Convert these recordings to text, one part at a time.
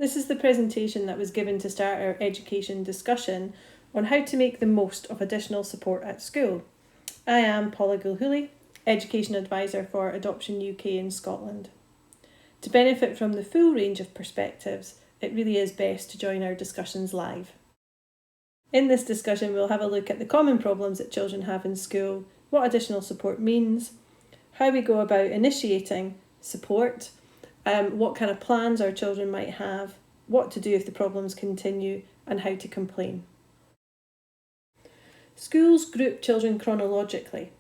This is the presentation that was given to start our education discussion on how to make the most of additional support at school. I am Paula Gilhooly, Education Advisor for Adoption UK in Scotland. To benefit from the full range of perspectives, it really is best to join our discussions live. In this discussion, we'll have a look at the common problems that children have in school, what additional support means, how we go about initiating support, what kind of plans our children might have, what to do if the problems continue, and how to complain. Schools group children chronologically.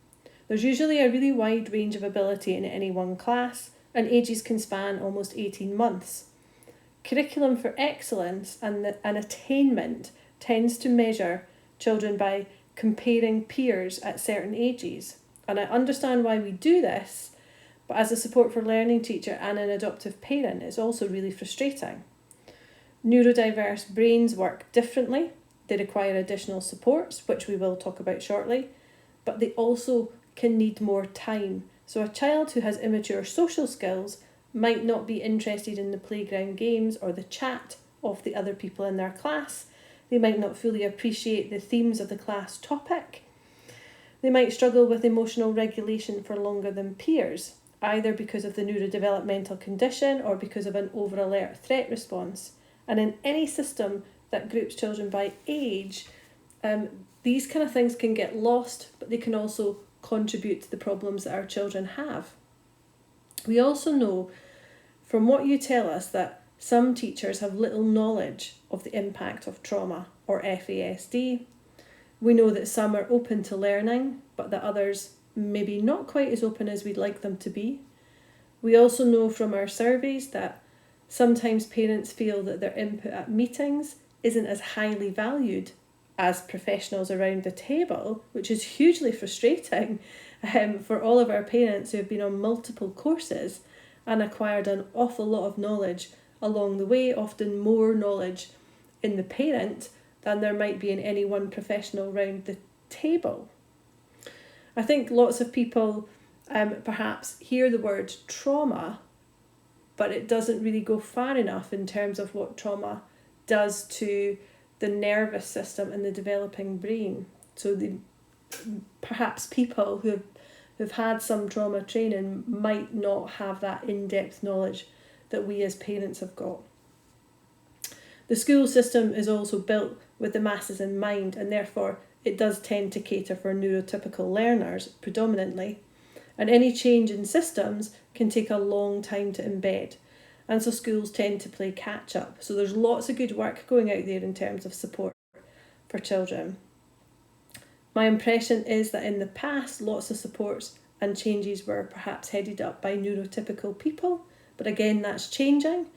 There's usually a really wide range of ability in any one class, and ages can span almost 18 months. Curriculum for excellence and attainment tends to measure children by comparing peers at certain ages. And I understand why we do this, but as a support for learning teacher and an adoptive parent, it's also really frustrating. Neurodiverse brains work differently. They require additional supports, which we will talk about shortly, but they also can need more time. So a child who has immature social skills might not be interested in the playground games or the chat of the other people in their class. They might not fully appreciate the themes of the class topic. They might struggle with emotional regulation for longer than peers, either because of the neurodevelopmental condition or because of an over-alert threat response. And in any system that groups children by age, these kind of things can get lost, but they can also contribute to the problems that our children have. We also know from what you tell us that some teachers have little knowledge of the impact of trauma or FASD. We know that some are open to learning, but that others maybe not quite as open as we'd like them to be. We also know from our surveys that sometimes parents feel that their input at meetings isn't as highly valued as professionals around the table, which is hugely frustrating for all of our parents who have been on multiple courses and acquired an awful lot of knowledge along the way, often more knowledge in the parent than there might be in any one professional round the table. I think lots of people perhaps hear the word trauma, but it doesn't really go far enough in terms of what trauma does to the nervous system and the developing brain. So perhaps people who've had some trauma training might not have that in-depth knowledge that we as parents have got. The school system is also built with the masses in mind, and therefore it does tend to cater for neurotypical learners predominantly, and any change in systems can take a long time to embed, and so schools tend to play catch up. So there's lots of good work going out there in terms of support for children. My impression is that in the past lots of supports and changes were perhaps headed up by neurotypical people, but again that's changing.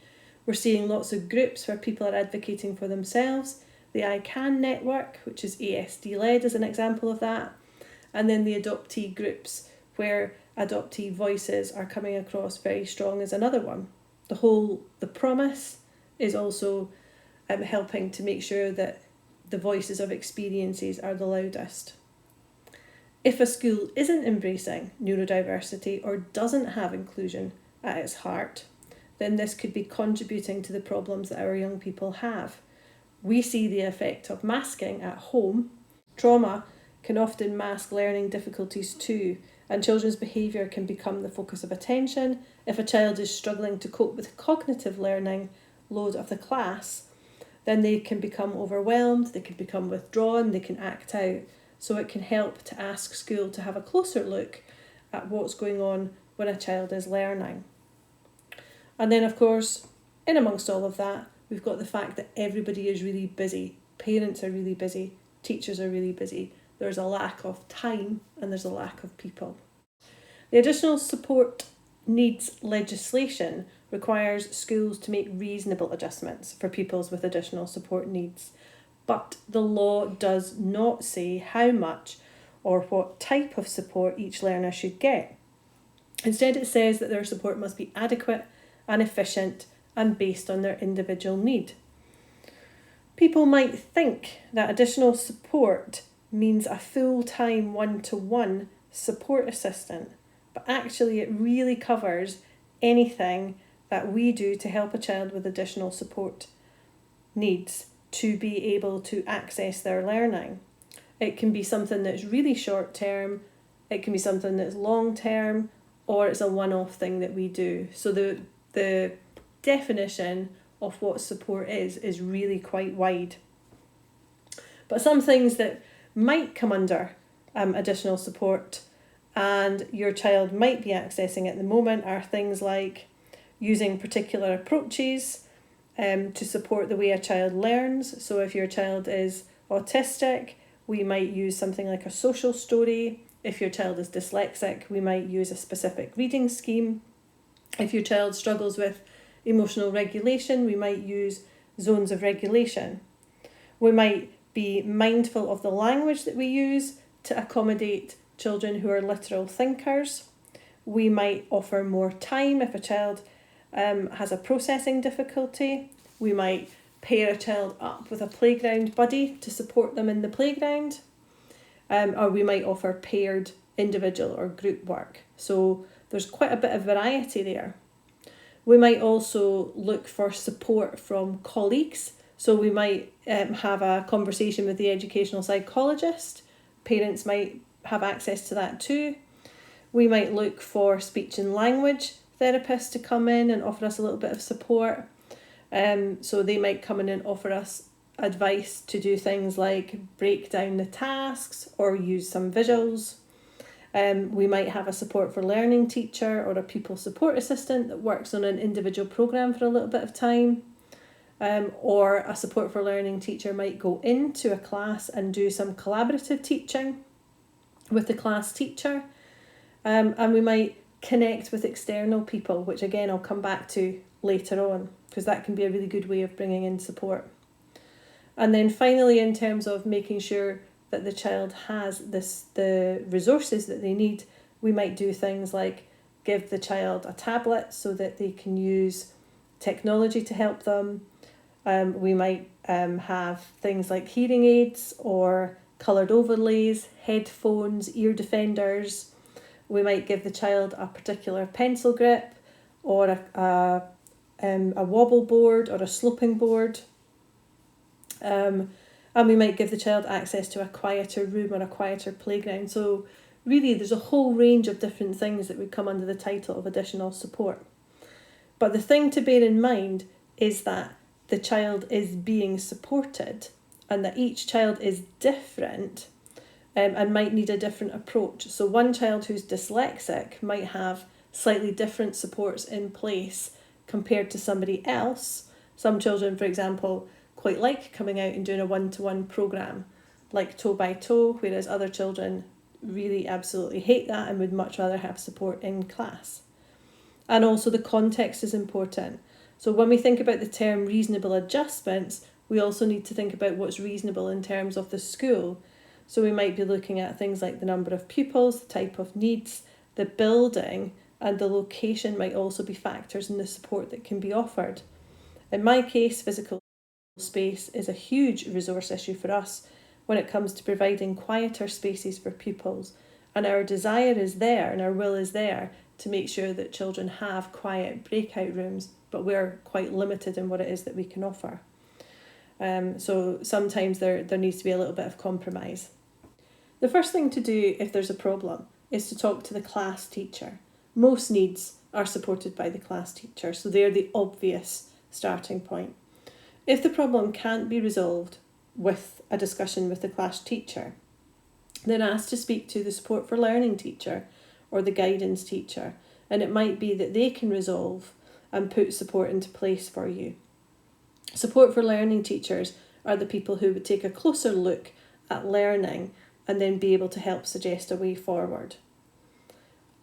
We're seeing lots of groups where people are advocating for themselves. The I CAN network, which is ASD-led, is an example of that. And then the adoptee groups, where adoptee voices are coming across very strong, is another one. The promise is also helping to make sure that the voices of experiences are the loudest. If a school isn't embracing neurodiversity or doesn't have inclusion at its heart, then this could be contributing to the problems that our young people have. We see the effect of masking at home. Trauma can often mask learning difficulties too, and children's behaviour can become the focus of attention. If a child is struggling to cope with cognitive learning load of the class, then they can become overwhelmed, they can become withdrawn, they can act out. So it can help to ask school to have a closer look at what's going on when a child is learning. And then, of course, in amongst all of that, we've got the fact that everybody is really busy. Parents are really busy, teachers are really busy. There's a lack of time and there's a lack of people. The additional support needs legislation requires schools to make reasonable adjustments for pupils with additional support needs. But the law does not say how much or what type of support each learner should get. Instead, it says that their support must be adequate and efficient and based on their individual need. People might think that additional support means a full-time one-to-one support assistant, but actually it really covers anything that we do to help a child with additional support needs to be able to access their learning. It can be something that's really short term, it can be something that's long term, or it's a one-off thing that we do. So the definition of what support is really quite wide. But some things that might come under additional support and your child might be accessing at the moment are things like using particular approaches to support the way a child learns. So if your child is autistic, we might use something like a social story. If your child is dyslexic, we might use a specific reading scheme. If your child struggles with emotional regulation, we might use zones of regulation. We might be mindful of the language that we use to accommodate children who are literal thinkers. We might offer more time if a child has a processing difficulty. We might pair a child up with a playground buddy to support them in the playground. Or we might offer paired individual or group work. So there's quite a bit of variety there. We might also look for support from colleagues. So we might have a conversation with the educational psychologist. Parents might have access to that too. We might look for speech and language therapists to come in and offer us a little bit of support. So they might come in and offer us advice to do things like break down the tasks or use some visuals. We might have a support for learning teacher or a pupil support assistant that works on an individual programme for a little bit of time. Or a support for learning teacher might go into a class and do some collaborative teaching with the class teacher. And we might connect with external people, which again I'll come back to later on, because that can be a really good way of bringing in support. And then finally, in terms of making sure that the child has the resources that they need, we might do things like give the child a tablet so that they can use technology to help them. We might have things like hearing aids or coloured overlays, headphones, ear defenders. We might give the child a particular pencil grip or a wobble board or a sloping board. And we might give the child access to a quieter room or a quieter playground. So really there's a whole range of different things that would come under the title of additional support. But the thing to bear in mind is that the child is being supported and that each child is different and might need a different approach. So one child who's dyslexic might have slightly different supports in place compared to somebody else. Some children, for example, quite like coming out and doing a one-to-one programme like toe by toe, whereas other children really absolutely hate that and would much rather have support in class. And also the context is important. So when we think about the term reasonable adjustments, we also need to think about what's reasonable in terms of the school. So we might be looking at things like the number of pupils, the type of needs, the building, and the location might also be factors in the support that can be offered. In my case, physical space is a huge resource issue for us when it comes to providing quieter spaces for pupils. And our desire is there and our will is there to make sure that children have quiet breakout rooms, but we're quite limited in what it is that we can offer. So sometimes there needs to be a little bit of compromise. The first thing to do if there's a problem is to talk to the class teacher. Most needs are supported by the class teacher, so they're the obvious starting point. If the problem can't be resolved with a discussion with the class teacher, then ask to speak to the support for learning teacher or the guidance teacher, and it might be that they can resolve and put support into place for you. Support for learning teachers are the people who would take a closer look at learning and then be able to help suggest a way forward.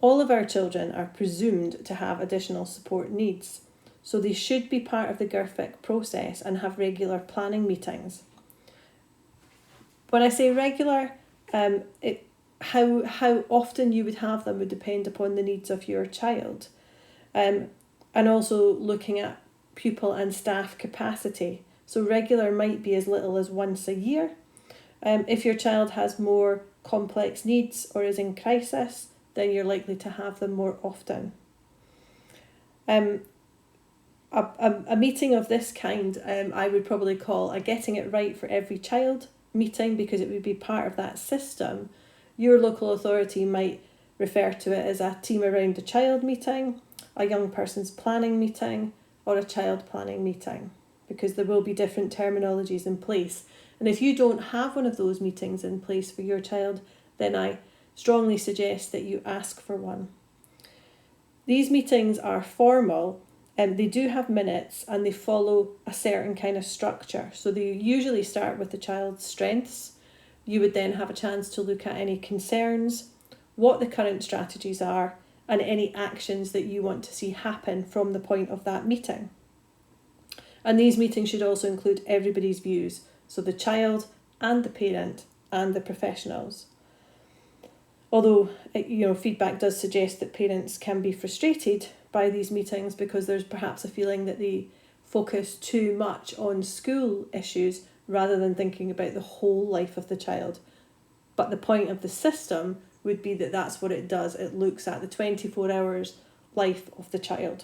All of our children are presumed to have additional support needs, so they should be part of the GIRFIC process and have regular planning meetings. When I say regular, how often you would have them would depend upon the needs of your child. And also looking at pupil and staff capacity. So regular might be as little as once a year. If your child has more complex needs or is in crisis, then you're likely to have them more often. A meeting of this kind, I would probably call a getting it right for every child meeting, because it would be part of that system. Your local authority might refer to it as a team around the child meeting, a young person's planning meeting, or a child planning meeting, because there will be different terminologies in place. And if you don't have one of those meetings in place for your child, then I strongly suggest that you ask for one. These meetings are formal, and they do have minutes, and they follow a certain kind of structure. So they usually start with the child's strengths. You would then have a chance to look at any concerns, what the current strategies are, and any actions that you want to see happen from the point of that meeting. And these meetings should also include everybody's views, so the child and the parent and the professionals. Although, feedback does suggest that parents can be frustrated by these meetings because there's perhaps a feeling that they focus too much on school issues rather than thinking about the whole life of the child. But the point of the system would be that that's what it does. It looks at the 24 hours life of the child.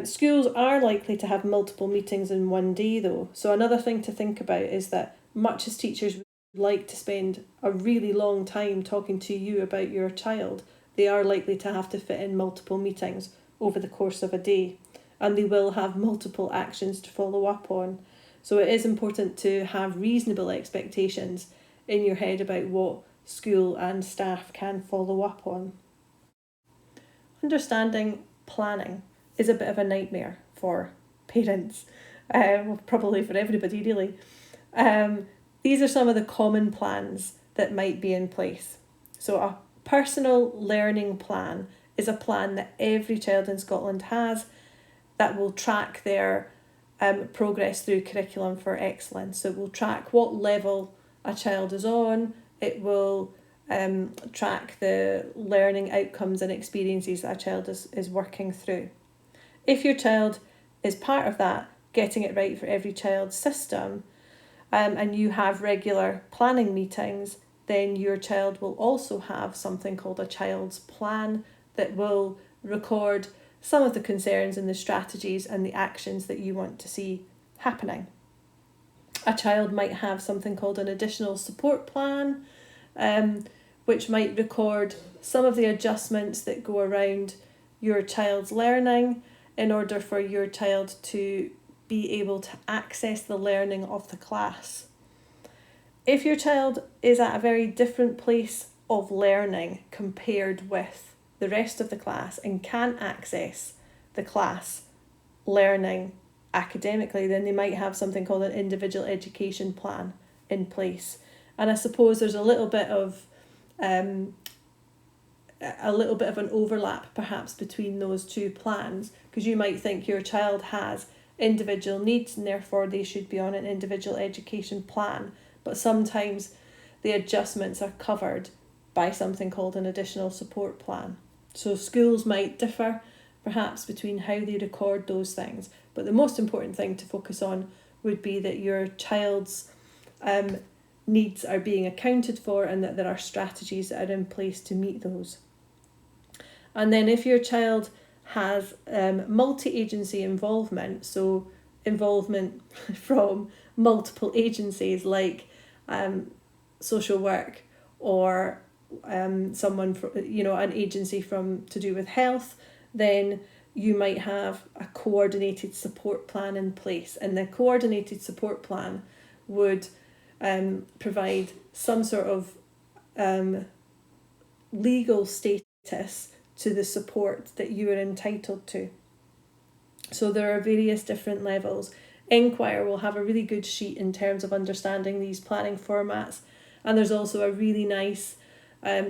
Schools are likely to have multiple meetings in one day though. So another thing to think about is that much as teachers would like to spend a really long time talking to you about your child, they are likely to have to fit in multiple meetings over the course of a day, and they will have multiple actions to follow up on. So it is important to have reasonable expectations in your head about what school and staff can follow up on. Understanding planning is a bit of a nightmare for parents, probably for everybody really. These are some of the common plans that might be in place. So a personal learning plan is a plan that every child in Scotland has that will track their progress through Curriculum for Excellence. So it will track what level a child is on. It will track the learning outcomes and experiences that a child is working through. If your child is part of that Getting It Right for Every Child system, and you have regular planning meetings, then your child will also have something called a child's plan that will record some of the concerns and the strategies and the actions that you want to see happening. A child might have something called an additional support plan, which might record some of the adjustments that go around your child's learning in order for your child to be able to access the learning of the class. If your child is at a very different place of learning compared with the rest of the class and can't access the class learning academically, then they might have something called an individual education plan in place. And I suppose there's a little bit of an overlap perhaps between those two plans, because you might think your child has individual needs and therefore they should be on an individual education plan, but sometimes the adjustments are covered by something called an additional support plan. So schools might differ perhaps between how they record those things, but the most important thing to focus on would be that your child's needs are being accounted for and that there are strategies that are in place to meet those. And then if your child has multi-agency involvement, so involvement from multiple agencies like social work or someone from, an agency to do with health, then you might have a coordinated support plan in place, and the coordinated support plan would provide some sort of legal status to the support that you are entitled to. So there are various different levels. Enquire will have a really good sheet in terms of understanding these planning formats, and there's also a really nice,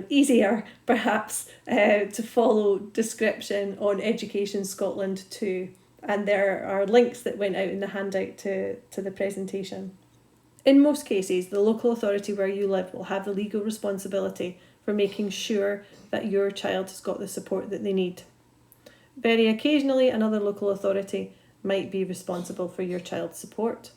easier perhaps to follow description on Education Scotland too, and there are links that went out in the handout to the presentation. In most cases, the local authority where you live will have the legal responsibility for making sure that your child has got the support that they need. Very occasionally, another local authority might be responsible for your child's support.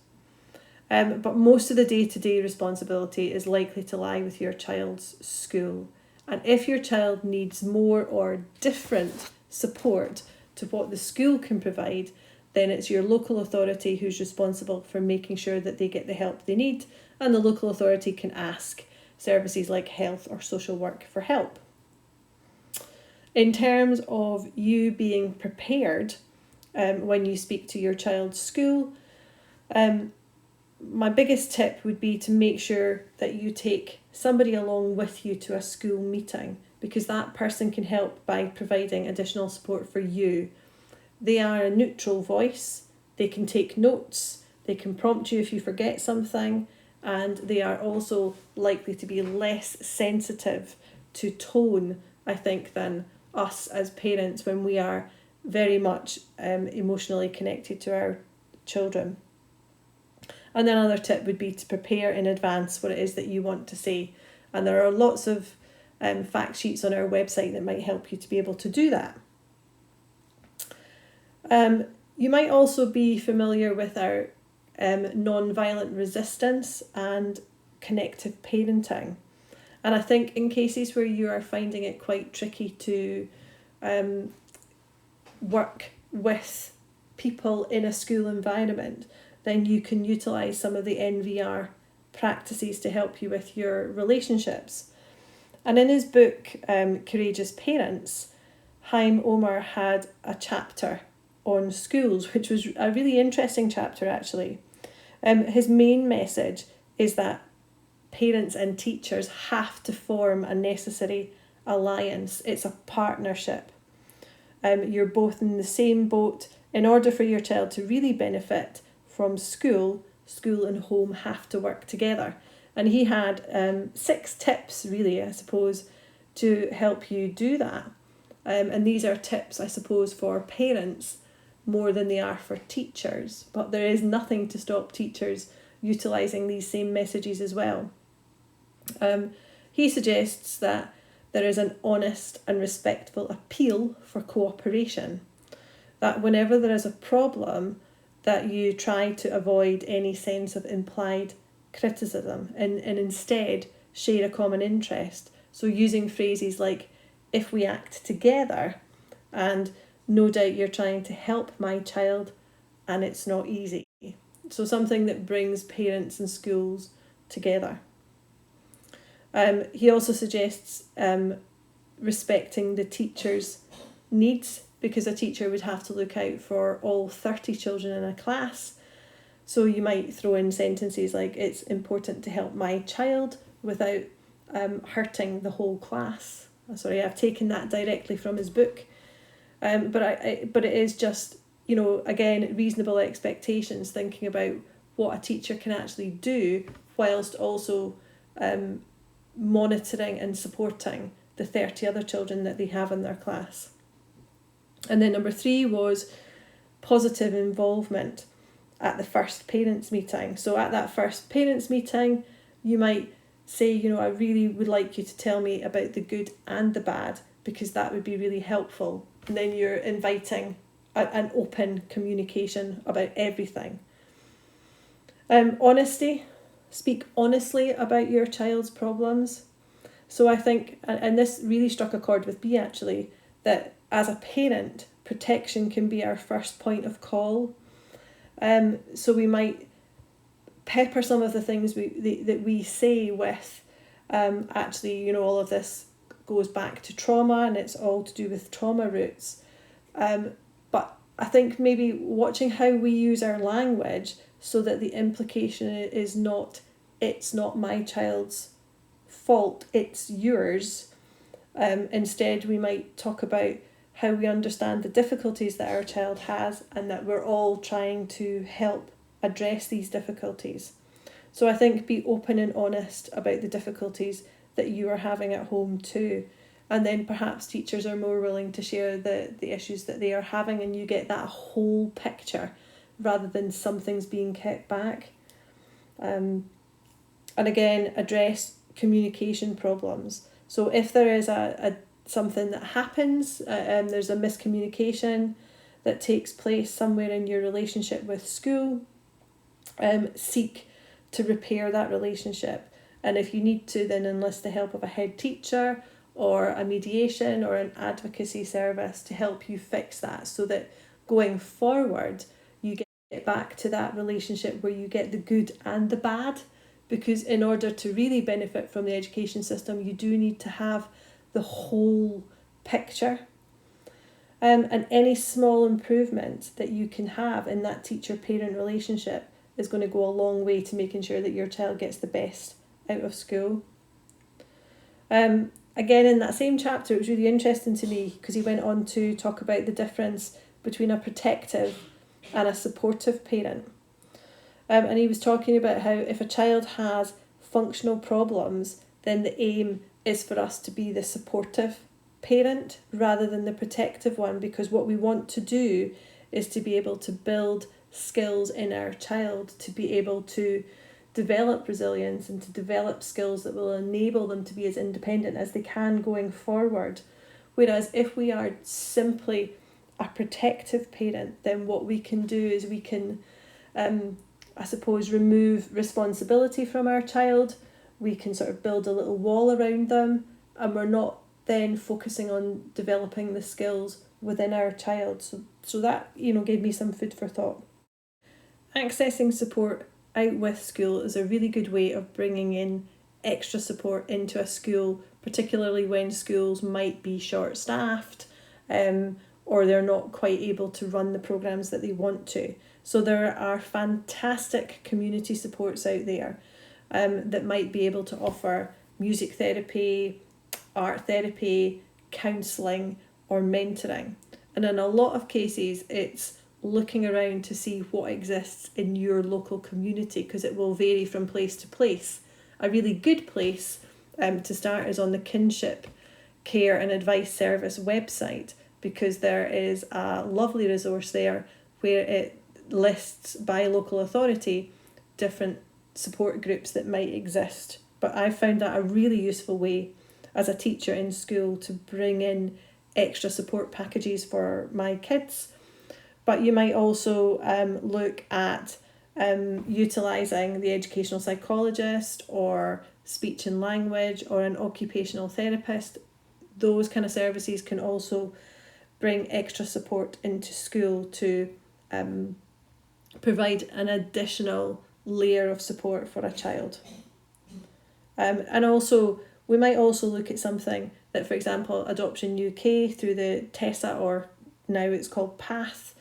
But most of the day-to-day responsibility is likely to lie with your child's school. And if your child needs more or different support to to what the school can provide, then it's your local authority who's responsible for making sure that they get the help they need, and the local authority can ask services like health or social work for help. In terms of you being prepared when you speak to your child's school, my biggest tip would be to make sure that you take somebody along with you to a school meeting, because that person can help by providing additional support for you. They are a neutral voice, they can take notes, they can prompt you if you forget something, and they are also likely to be less sensitive to tone, I think, than us as parents when we are very much emotionally connected to our children. And then another tip would be to prepare in advance what it is that you want to say. And there are lots of fact sheets on our website that might help you to be able to do that. You might also be familiar with our non-violent resistance and connective parenting. And I think in cases where you are finding it quite tricky to work with people in a school environment, then you can utilise some of the NVR practices to help you with your relationships. And in his book, Courageous Parents, Haim Omar had a chapter on schools, which was a really interesting chapter actually. His main message is that parents and teachers have to form a necessary alliance. It's a partnership. You're both in the same boat. In order for your child to really benefit from school and home have to work together. And he had 6 tips really, I suppose, to help you do that. And these are tips, I suppose, for parents more than they are for teachers. But there is nothing to stop teachers utilising these same messages as well. He suggests that there is an honest and respectful appeal for cooperation. That whenever there is a problem, that you try to avoid any sense of implied criticism and instead share a common interest. So using phrases like, if we act together, and no doubt you're trying to help my child and it's not easy. So something that brings parents and schools together. He also suggests respecting the teacher's needs, because a teacher would have to look out for all 30 children in a class. So you might throw in sentences like, it's important to help my child without hurting the whole class. Sorry, I've taken that directly from his book. But it is just, again, reasonable expectations, thinking about what a teacher can actually do whilst also monitoring and supporting the 30 other children that they have in their class. And then number 3 was positive involvement at the first parents' meeting. So at that first parents' meeting, you might say, I really would like you to tell me about the good and the bad, because that would be really helpful. And then you're inviting an open communication about everything. Honesty. Speak honestly about your child's problems. So I think, and this really struck a chord with me actually, that as a parent, protection can be our first point of call. So we might pepper some of the things that we say with, actually, all of this goes back to trauma and it's all to do with trauma roots. But I think maybe watching how we use our language so that the implication is not, it's not my child's fault, it's yours. Instead, we might talk about how we understand the difficulties that our child has and that we're all trying to help address these difficulties. So I think be open and honest about the difficulties that you are having at home too. And then perhaps teachers are more willing to share the issues that they are having, and you get that whole picture rather than some things being kept back. And again, address communication problems. So if there is a something that happens, there's a miscommunication that takes place somewhere in your relationship with school, seek to repair that relationship. And if you need to, then enlist the help of a head teacher or a mediation or an advocacy service to help you fix that, so that going forward you get back to that relationship where you get the good and the bad. Because in order to really benefit from the education system, you do need to have the whole picture. And any small improvement that you can have in that teacher-parent relationship is going to go a long way to making sure that your child gets the best out of school. Again, in that same chapter, it was really interesting to me because he went on to talk about the difference between a protective and a supportive parent. And he was talking about how if a child has functional problems, then the aim is for us to be the supportive parent rather than the protective one, because what we want to do is to be able to build skills in our child, to be able to develop resilience and to develop skills that will enable them to be as independent as they can going forward. Whereas if we are simply a protective parent, then what we can do is we can I suppose remove responsibility from our child. We can sort of build a little wall around them, and we're not then focusing on developing the skills within our child. So that, gave me some food for thought. Accessing support out with school is a really good way of bringing in extra support into a school, particularly when schools might be short-staffed, or they're not quite able to run the programs that they want to. So there are fantastic community supports out there that might be able to offer music therapy, art therapy, counselling or mentoring. And in a lot of cases, it's looking around to see what exists in your local community, because it will vary from place to place. A really good place to start is on the Kinship Care and Advice Service website, because there is a lovely resource there where it lists by local authority different support groups that might exist. But I found that a really useful way as a teacher in school to bring in extra support packages for my kids. But you might also look at utilising the educational psychologist or speech and language or an occupational therapist. Those kind of services can also bring extra support into school to provide an additional layer of support for a child. And also, we might also look at something that, for example, Adoption UK through the TESA, or now it's called PATH,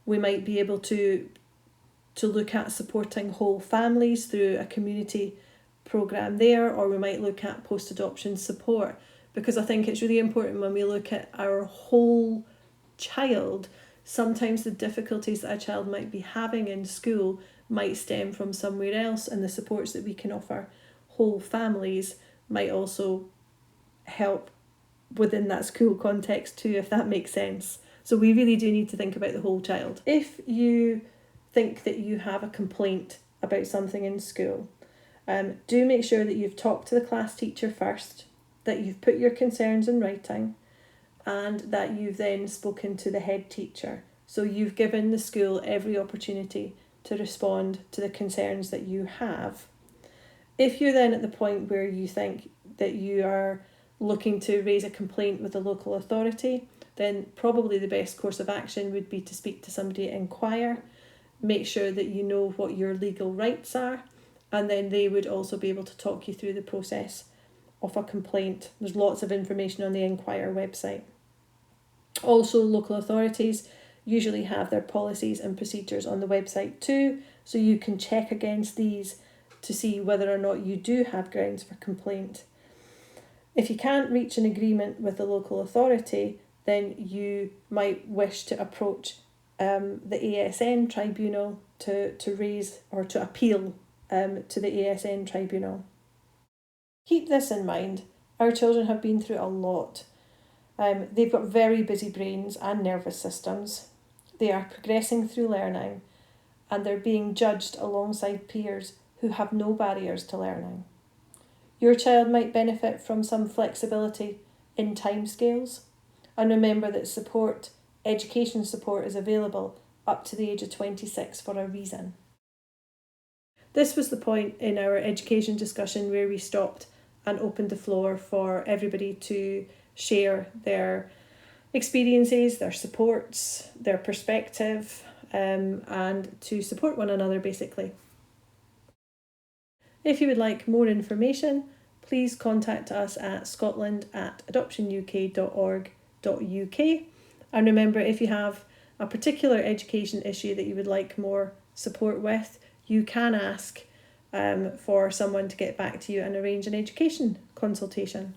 we might be able to look at supporting whole families through a community programme there, or we might look at post-adoption support, because I think it's really important when we look at our whole child. Sometimes the difficulties that a child might be having in school might stem from somewhere else, and the supports that we can offer whole families might also help within that school context too, if that makes sense. So we really do need to think about the whole child. If you think that you have a complaint about something in school, do make sure that you've talked to the class teacher first, that you've put your concerns in writing, and that you've then spoken to the head teacher. So you've given the school every opportunity to respond to the concerns that you have. If you're then at the point where you think that you are looking to raise a complaint with the local authority, then probably the best course of action would be to speak to somebody at Inquire, make sure that you know what your legal rights are, and then they would also be able to talk you through the process of a complaint. There's lots of information on the Inquire website. Also, local authorities usually have their policies and procedures on the website too, so you can check against these to see whether or not you do have grounds for complaint. If you can't reach an agreement with the local authority, then you might wish to approach the ASN tribunal to raise or to appeal to the ASN tribunal. Keep this in mind, our children have been through a lot. They've got very busy brains and nervous systems. They are progressing through learning, and they're being judged alongside peers who have no barriers to learning. Your child might benefit from some flexibility in timescales, and remember that education support is available up to the age of 26 for a reason. This was the point in our education discussion where we stopped and opened the floor for everybody to share their experiences, their supports, their perspective, and to support one another basically. If you would like more information, please contact us at scotland@adoptionuk.org.uk. And remember, if you have a particular education issue that you would like more support with, you can ask for someone to get back to you and arrange an education consultation.